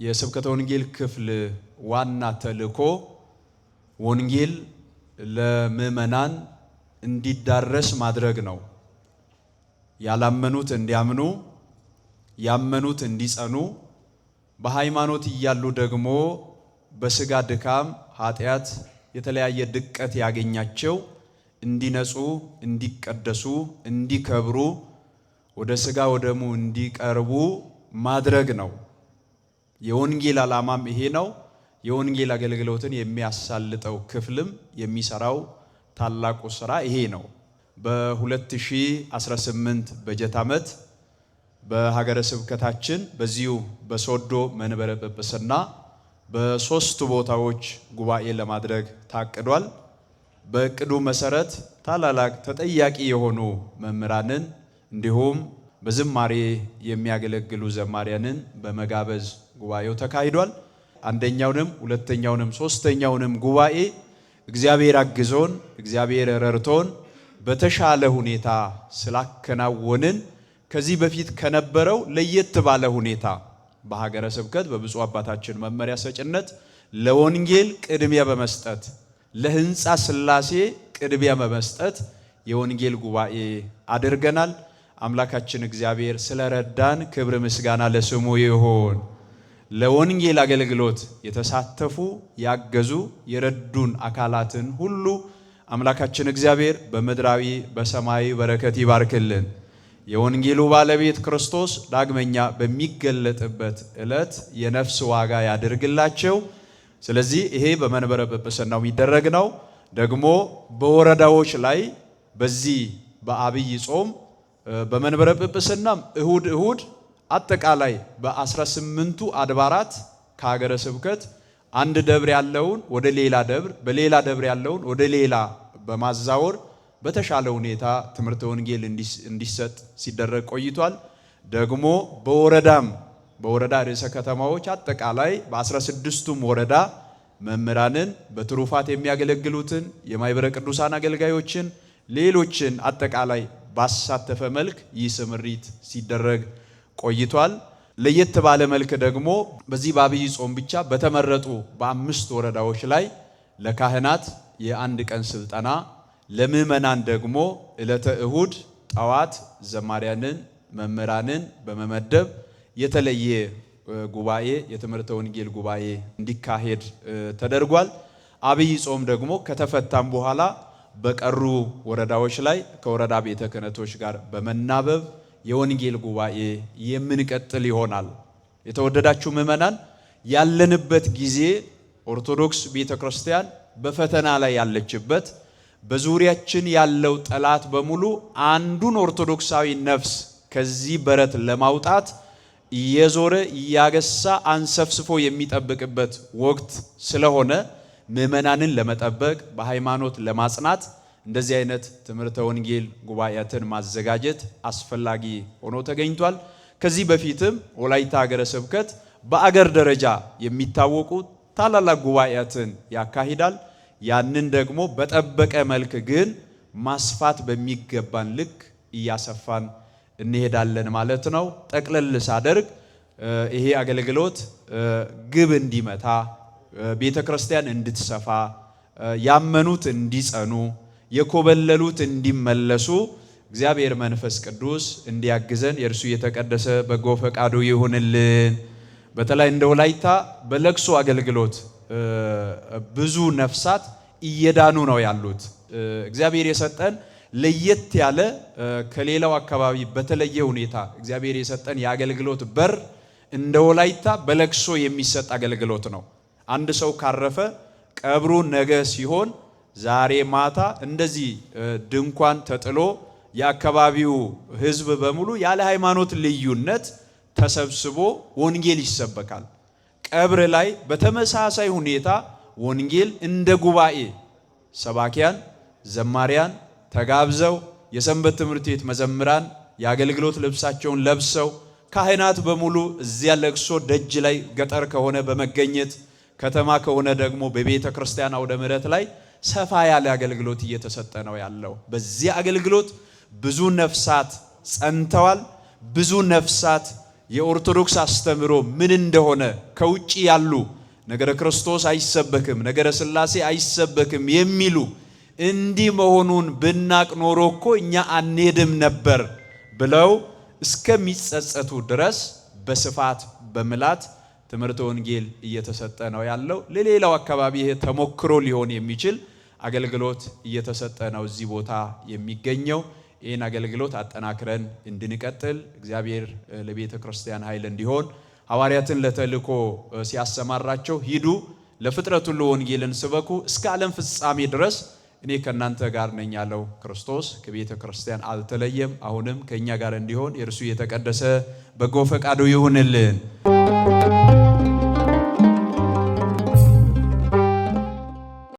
የስብከተ ወንጌል ክፍል ዋና ተልእኮ ወንጌል ለምእመናን እንዲዳረስ ማድረግ ነው። ያላመኑት እንዲያምኑ፣ ያመኑት እንዲጸኑ፣ በሃይማኖት እያሉ ደግሞ በስጋ ድካም ኃጢአት የተለያየ ድቀት ያገኛቸው እንዲነጹ፣ እንዲቀደሱ፣ እንዲከብሩ፣ ወደ ስጋ ወደሙ እንዲቀርቡ ማድረግ ነው። የወንጌል ዓላማም ይሄ ነው። የወንጌል አገልግሎትን የሚያሳልጠው ክፍልም የሚሰራው ታላቁ ስራ ይሄ ነው። በ2018 በጀት ዓመት በሀገረ ስብከታችን በዚሁ በሶዶ መንበረ ጵጵስና በሶስት ቦታዎች ጉባኤ ለማድረግ ታቅዷል። በእቅዱ መሰረት ታላላቅ ተጠያቂ የሆኑ መምህራንን እንዲሁም በዝማሬ የሚያገለግሉ ዘማሪያንን በመጋበዝ ጉባኤው ተካሂዷል። አንደኛውንም ሁለተኛውንም ሶስተኛውንም ጉባኤ እግዚአብሔር አግዞን እግዚአብሔር ረድቶን በተሻለ ሁኔታ ስላከናወንን ከዚህ በፊት ከነበረው ለየት ባለ ሁኔታ በሀገረ ስብከት በብፁዕ አባታችን መመሪያ ሰጭነት ለወንጌል ቅድሚያ በመስጠት ለሕንፃ ሥላሴ ቅድሚያ በመስጠት የወንጌል ጉባኤ አድርገናል። አምላካችን እግዚአብሔር ስለረዳን ክብር ምስጋና ለስሙ ይሁን። ለወንጌል አገልግሎት የተሳተፉ ያገዙ የረዱን አካላትን ሁሉ አምላካችን እግዚአብሔር በምድራዊ በሰማያዊ በረከት ይባርክልን። የወንጌሉ ባለቤት ክርስቶስ ዳግመኛ በሚገለጥበት ዕለት የነፍስ ዋጋ ያድርግላቸው። ስለዚህ ይሄ በመንበረ ጵጵስናው የሚደረግ ነው። ደግሞ በወረዳዎች ላይ በዚህ በአብይ ጾም በመንበረ ጵጵስናም እሁድ አጠቃላይ በ18ቱ አድባራት ከሀገረ ስብከት አንድ ደብር ያለውን ወደ ሌላ ደብር፣ በሌላ ደብር ያለውን ወደ ሌላ በማዛወር በተሻለ ሁኔታ ትምህርተ ወንጌል እንዲሰጥ ሲደረግ ቆይቷል። ደግሞ በወረዳ ርዕሰ ከተማዎች አጠቃላይ በ16ቱም ወረዳ መምህራንን በትሩፋት የሚያገለግሉትን የማኅበረ ቅዱሳን አገልጋዮችን ሌሎችን አጠቃላይ ባሳተፈ መልክ ይህ ስምሪት ሲደረግ ቆይቷል። ለየት ባለ መልክ ደግሞ በዚህ በአብይ ጾም ብቻ በተመረጡ በ5 ወረዳዎች ላይ ለካህናት የአንድ ቀን ስልጠና፣ ለምእመናን ደግሞ ዕለተ እሁድ ጠዋት ዘማሪያንን መምህራንን በመመደብ የተለየ ጉባኤ የትምህርተ ወንጌል ጉባኤ እንዲካሄድ ተደርጓል። አብይ ጾም ደግሞ ከተፈታም በኋላ በቀሩ ወረዳዎች ላይ ከወረዳ ቤተ ክህነቶች ጋር በመናበብ የወንጌል ጉባኤ የምንቀጥል ይሆናል። የተወደዳችሁ ምእመናን፣ ያለንበት ጊዜ ኦርቶዶክስ ቤተ ክርስቲያን በፈተና ላይ ያለችበት፣ በዙሪያችን ያለው ጠላት በሙሉ አንዱን ኦርቶዶክሳዊ ነፍስ ከዚህ በረት ለማውጣት እየዞረ እያገሳ አንሰፍስፎ የሚጠብቅበት ወቅት ስለሆነ ምእመናንን ለመጠበቅ በሃይማኖት ለማጽናት እንደዚህ አይነት ትምህርተ ወንጌል ጉባኤያትን ማዘጋጀት አስፈላጊ ሆኖ ተገኝቷል። ከዚህ በፊትም ወላይታ ሀገረ ስብከት በአገር ደረጃ የሚታወቁ ታላላቅ ጉባኤያትን ያካሂዳል። ያንን ደግሞ በጠበቀ መልክ ግን ማስፋት በሚገባን ልክ እያሰፋን እንሄዳለን ማለት ነው። ጠቅለል ሳደርግ ይሄ አገልግሎት ግብ እንዲመታ፣ ቤተ ክርስቲያን እንድትሰፋ፣ ያመኑት እንዲጸኑ፣ የኮበለሉት እንዲመለሱ እግዚአብሔር መንፈስ ቅዱስ እንዲያግዘን የእርሱ የተቀደሰ በጎ ፈቃዱ ይሁንልን። በተለይ እንደ ወላይታ በለቅሶ አገልግሎት ብዙ ነፍሳት እየዳኑ ነው ያሉት። እግዚአብሔር የሰጠን ለየት ያለ ከሌላው አካባቢ በተለየ ሁኔታ እግዚአብሔር የሰጠን የአገልግሎት በር እንደ ወላይታ በለቅሶ የሚሰጥ አገልግሎት ነው። አንድ ሰው ካረፈ ቀብሩ ነገ ሲሆን ዛሬ ማታ እንደዚህ ድንኳን ተጥሎ የአካባቢው ሕዝብ በሙሉ ያለ ሃይማኖት ልዩነት ተሰብስቦ ወንጌል ይሰበካል። ቀብር ላይ በተመሳሳይ ሁኔታ ወንጌል እንደ ጉባኤ ሰባኪያን፣ ዘማሪያን ተጋብዘው የሰንበት ትምህርት ቤት መዘምራን የአገልግሎት ልብሳቸውን ለብሰው ካህናት በሙሉ እዚያ ለቅሶ ደጅ ላይ ገጠር ከሆነ በመገኘት ከተማ ከሆነ ደግሞ በቤተ ክርስቲያን አውደ ምሕረት ላይ ሰፋ ያለ አገልግሎት እየተሰጠ ነው ያለው። በዚህ አገልግሎት ብዙ ነፍሳት ጸንተዋል። ብዙ ነፍሳት የኦርቶዶክስ አስተምሮ ምን እንደሆነ ከውጪ ያሉ ነገረ ክርስቶስ አይሰበክም፣ ነገረ ሥላሴ አይሰበክም የሚሉ እንዲህ መሆኑን ብናቅ ኖሮ እኮ እኛ አንሄድም ነበር ብለው እስከሚጸጸቱ ድረስ በስፋት በመላት ትምህርተ ወንጌል እየተሰጠ ነው ያለው። ለሌላው አካባቢ ይሄ ተሞክሮ ሊሆን የሚችል አገልግሎት እየተሰጠ ነው እዚህ ቦታ የሚገኘው። ይህን አገልግሎት አጠናክረን እንድንቀጥል እግዚአብሔር ለቤተ ክርስቲያን ኃይል እንዲሆን ሐዋርያትን ለተልእኮ ሲያሰማራቸው ሂዱ ለፍጥረት ሁሉ ወንጌልን ስበኩ እስከ ዓለም ፍጻሜ ድረስ እኔ ከእናንተ ጋር ነኝ ያለው ክርስቶስ ከቤተ ክርስቲያን አልተለየም። አሁንም ከእኛ ጋር እንዲሆን የእርሱ የተቀደሰ በጎ ፈቃዱ ይሁንልን።